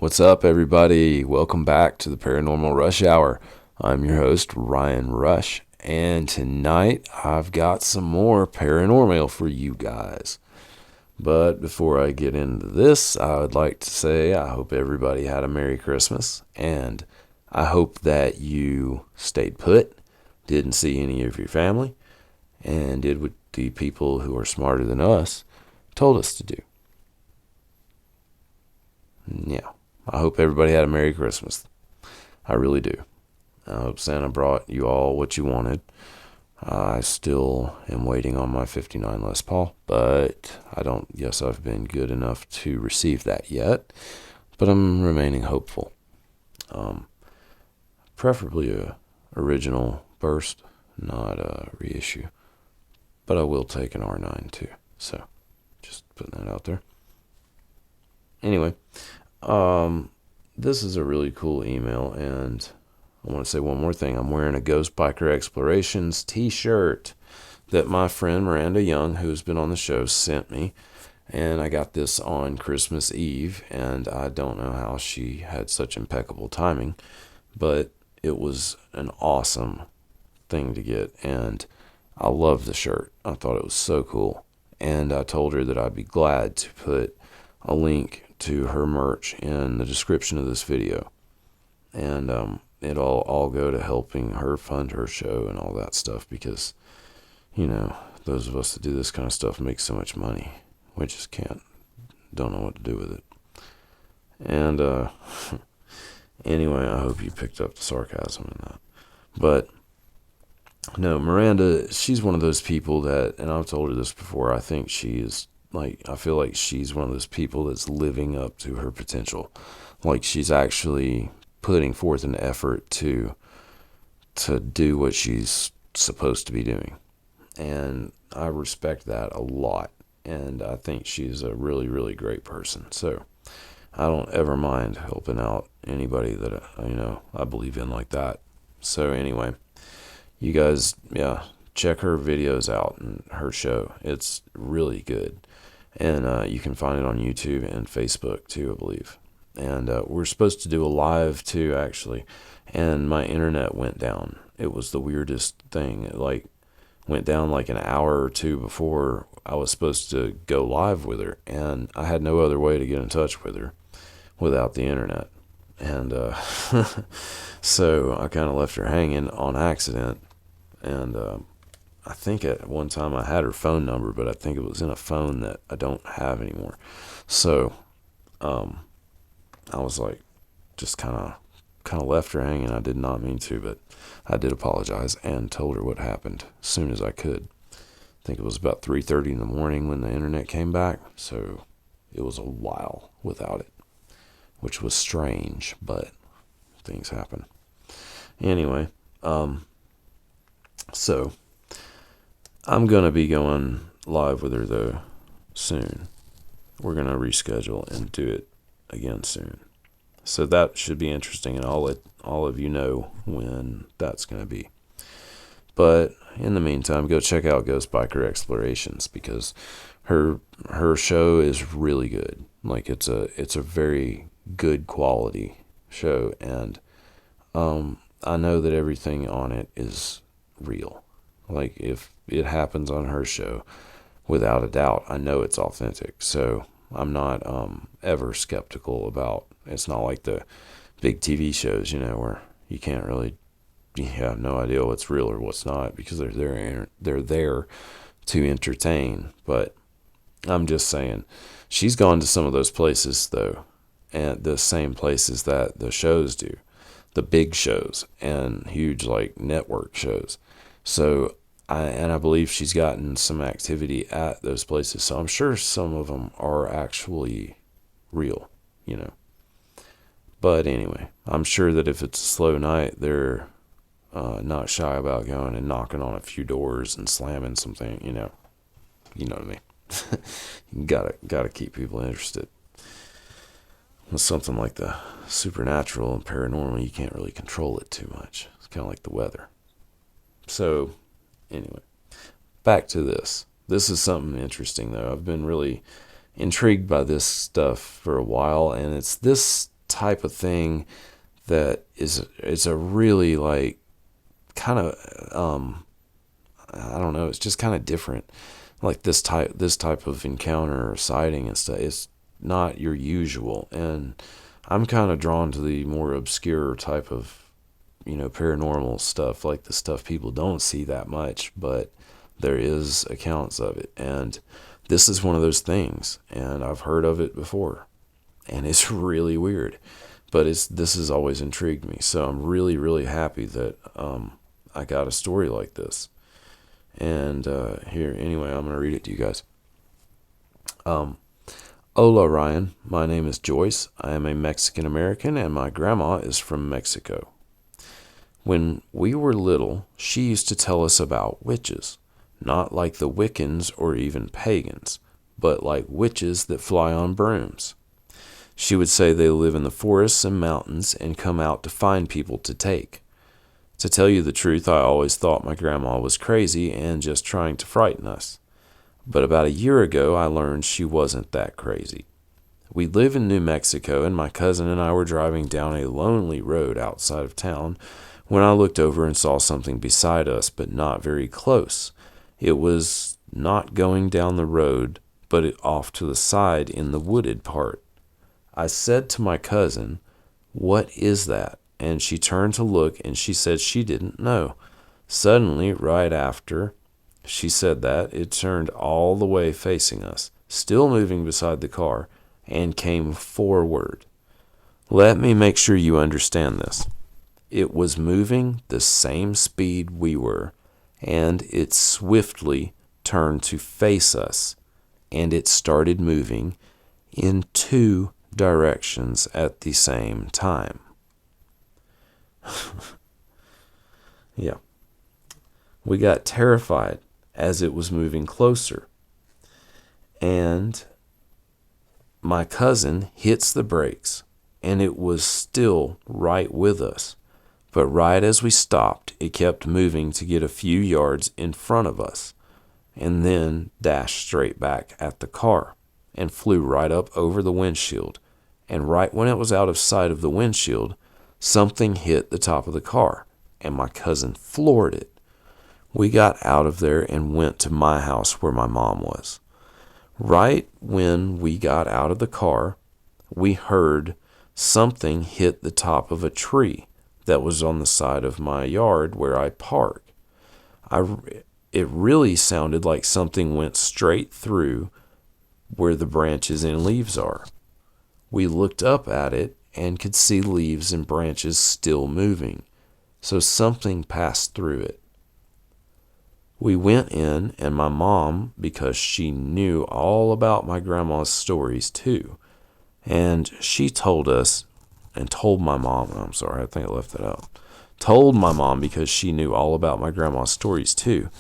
What's up, everybody? Welcome back to the Paranormal Rush Hour. I'm your host, Ryan Rush, and tonight I've got some more ParanorMAIL for you guys. But before I get into this, I would like to say I hope everybody had a Merry Christmas, and I hope that you stayed put, didn't see any of your family, and did what the people who are smarter than us told us to do. Yeah. I hope everybody had a Merry Christmas. I really do. I hope Santa brought you all what you wanted. I still am waiting on my 59 Les Paul, but I don't guess I've been good enough to receive that yet. But I'm remaining hopeful. Preferably a original burst, not a reissue. But I will take an R9 too. So, just putting that out there. Anyway, this is a really cool email, and I want to say one more thing. I'm wearing a Ghost Biker Explorations t-shirt that my friend Miranda Young, who's been on the show, sent me, and I got this on Christmas Eve, and I don't know how she had such impeccable timing, but it was an awesome thing to get, and I love the shirt. I thought it was so cool, and I told her that I'd be glad to put a link to her merch in the description of this video, and it'll all go to helping her fund her show and all that stuff, because those of us that do this kind of stuff make so much money, we just don't know what to do with it. And anyway, I hope you picked up the sarcasm in that. But no, Miranda, she's one of those people that, and I've told her this before, I think she is, I feel like she's one of those people that's living up to her potential. Like, she's actually putting forth an effort to do what she's supposed to be doing. And I respect that a lot. And I think she's a really, really great person. So I don't ever mind helping out anybody that, I believe in like that. So anyway, you guys, check her videos out and her show. It's really good. And you can find it on YouTube and Facebook too, I believe. And we're supposed to do a live too, actually. And my internet went down. It was the weirdest thing. It went down like an hour or two before I was supposed to go live with her. And I had no other way to get in touch with her without the internet. And so I kind of left her hanging on accident. And I think at one time I had her phone number, but I think it was in a phone that I don't have anymore. So I was just kind of left her hanging. I did not mean to, but I did apologize and told her what happened as soon as I could. I think it was about 3:30 in the morning when the internet came back, so it was a while without it, which was strange, but things happen. Anyway, so I'm going to be going live with her, though, soon. We're going to reschedule and do it again soon. So that should be interesting, and I'll let all of you know when that's going to be. But in the meantime, go check out Ghost Biker Explorations, because her show is really good. It's a very good quality show, and I know that everything on it is real. If it happens on her show, without a doubt, I know it's authentic. So I'm not ever skeptical about. It's not like the big TV shows, where you can't really, you have no idea what's real or what's not, because they're there to entertain. But I'm just saying, she's gone to some of those places though, and the same places that the shows do, the big shows and huge network shows. So I believe she's gotten some activity at those places. So I'm sure some of them are actually real, But anyway, I'm sure that if it's a slow night, they're not shy about going and knocking on a few doors and slamming something, You know what I mean? You gotta keep people interested. With something like the supernatural and paranormal, you can't really control it too much. It's kind of like the weather. So, anyway, back to this. This is something interesting, though. I've been really intrigued by this stuff for a while, and it's this type of thing that is a really like kind of I don't know, it's just kind of different. Like this type of encounter or sighting and stuff, it's not your usual. And I'm kind of drawn to the more obscure type of, paranormal stuff, like the stuff people don't see that much, but there is accounts of it. And this is one of those things, and I've heard of it before, and it's really weird, but this has always intrigued me. So I'm really, really happy that I got a story like this. And here, anyway, I'm going to read it to you guys. Hola, Ryan. My name is Joyce. I am a Mexican American, and my grandma is from Mexico. When we were little, she used to tell us about witches, not like the Wiccans or even pagans, but like witches that fly on brooms. She would say they live in the forests and mountains and come out to find people to take. To tell you the truth, I always thought my grandma was crazy and just trying to frighten us. But about a year ago, I learned she wasn't that crazy. We live in New Mexico, and my cousin and I were driving down a lonely road outside of town when I looked over and saw something beside us, but not very close. It was not going down the road, but off to the side in the wooded part. I said to my cousin, "What is that?" And she turned to look, and she said she didn't know. Suddenly, right after she said that, it turned all the way facing us, still moving beside the car, and came forward. Let me make sure you understand this. It was moving the same speed we were, and it swiftly turned to face us, and it started moving in two directions at the same time. Yeah. We got terrified as it was moving closer. And my cousin hits the brakes, and it was still right with us. But right as we stopped, it kept moving to get a few yards in front of us, and then dashed straight back at the car and flew right up over the windshield. And right when it was out of sight of the windshield, something hit the top of the car, and my cousin floored it. We got out of there and went to my house where my mom was. Right when we got out of the car, we heard something hit the top of a tree that was on the side of my yard where I park. It really sounded like something went straight through where the branches and leaves are. We looked up at it and could see leaves and branches still moving, so something passed through it. We went in, and my mom, because she knew all about my grandma's stories too, and she told us, and told my mom, I'm sorry, I think I left that out, told my mom because she knew all about my grandma's stories too,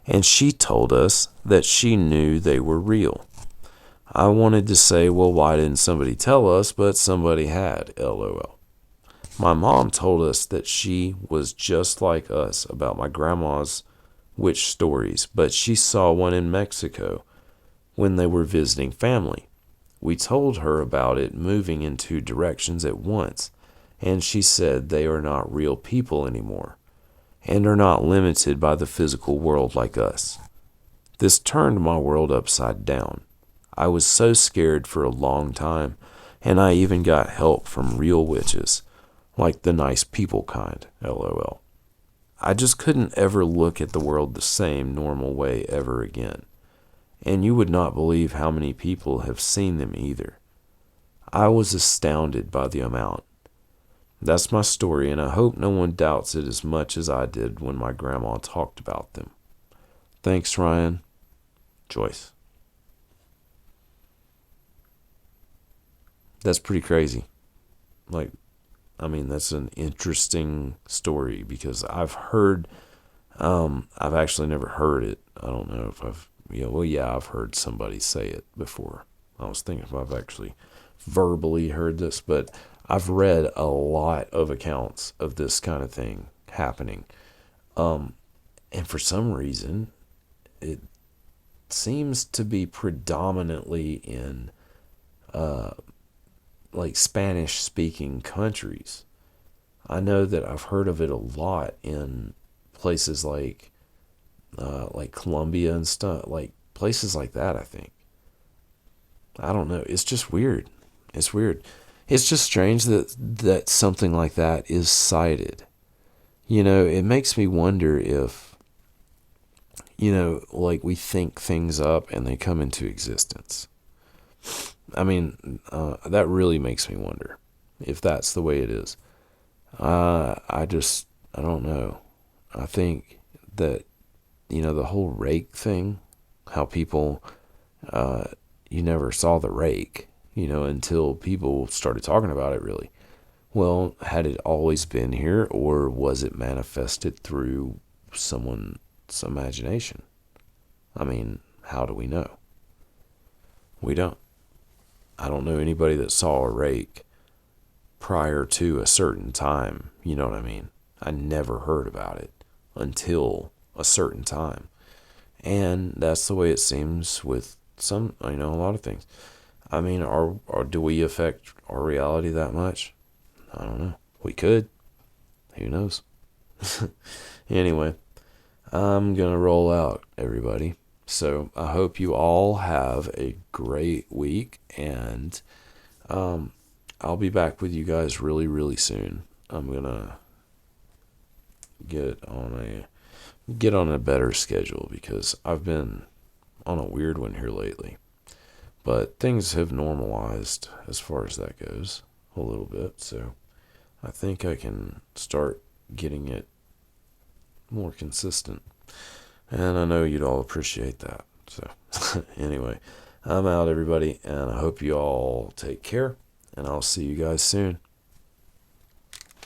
and she told us that she knew they were real. I wanted to say, well, why didn't somebody tell us, but somebody had, LOL. My mom told us that she was just like us about my grandma's witch stories, but she saw one in Mexico when they were visiting family. We told her about it moving in two directions at once, and she said they are not real people anymore, and are not limited by the physical world like us. This turned my world upside down. I was so scared for a long time, and I even got help from real witches, like the nice people kind, LOL. I just couldn't ever look at the world the same normal way ever again. And you would not believe how many people have seen them either. I was astounded by the amount. That's my story, and I hope no one doubts it as much as I did when my grandma talked about them. Thanks, Ryan. Joyce. That's pretty crazy. That's an interesting story because I've actually never heard it. I don't know if I've heard somebody say it before. I was thinking if I've actually verbally heard this, but I've read a lot of accounts of this kind of thing happening. And for some reason, it seems to be predominantly in like Spanish speaking countries. I know that I've heard of it a lot in places like Colombia and stuff, like places like that. I think. I don't know. It's just weird. It's weird. It's just strange that something like that is cited. It makes me wonder if, like we think things up and they come into existence. I mean, that really makes me wonder if that's the way it is. I don't know. I think that, the whole rake thing, how people, uh, you never saw the rake, until people started talking about it really. Well, had it always been here, or was it manifested through someone's imagination? I mean, how do we know? We don't. I don't know anybody that saw a rake prior to a certain time. You know what I mean? I never heard about it until a certain time. And that's the way it seems with a lot of things. I mean, do we affect our reality that much? I don't know. We could. Who knows? Anyway, I'm going to roll out, everybody. So I hope you all have a great week, and I'll be back with you guys really, really soon. I'm going to get on a better schedule because I've been on a weird one here lately. But things have normalized as far as that goes a little bit, so I think I can start getting it more consistent. And I know you'd all appreciate that. So, anyway, I'm out, everybody, and I hope you all take care, and I'll see you guys soon.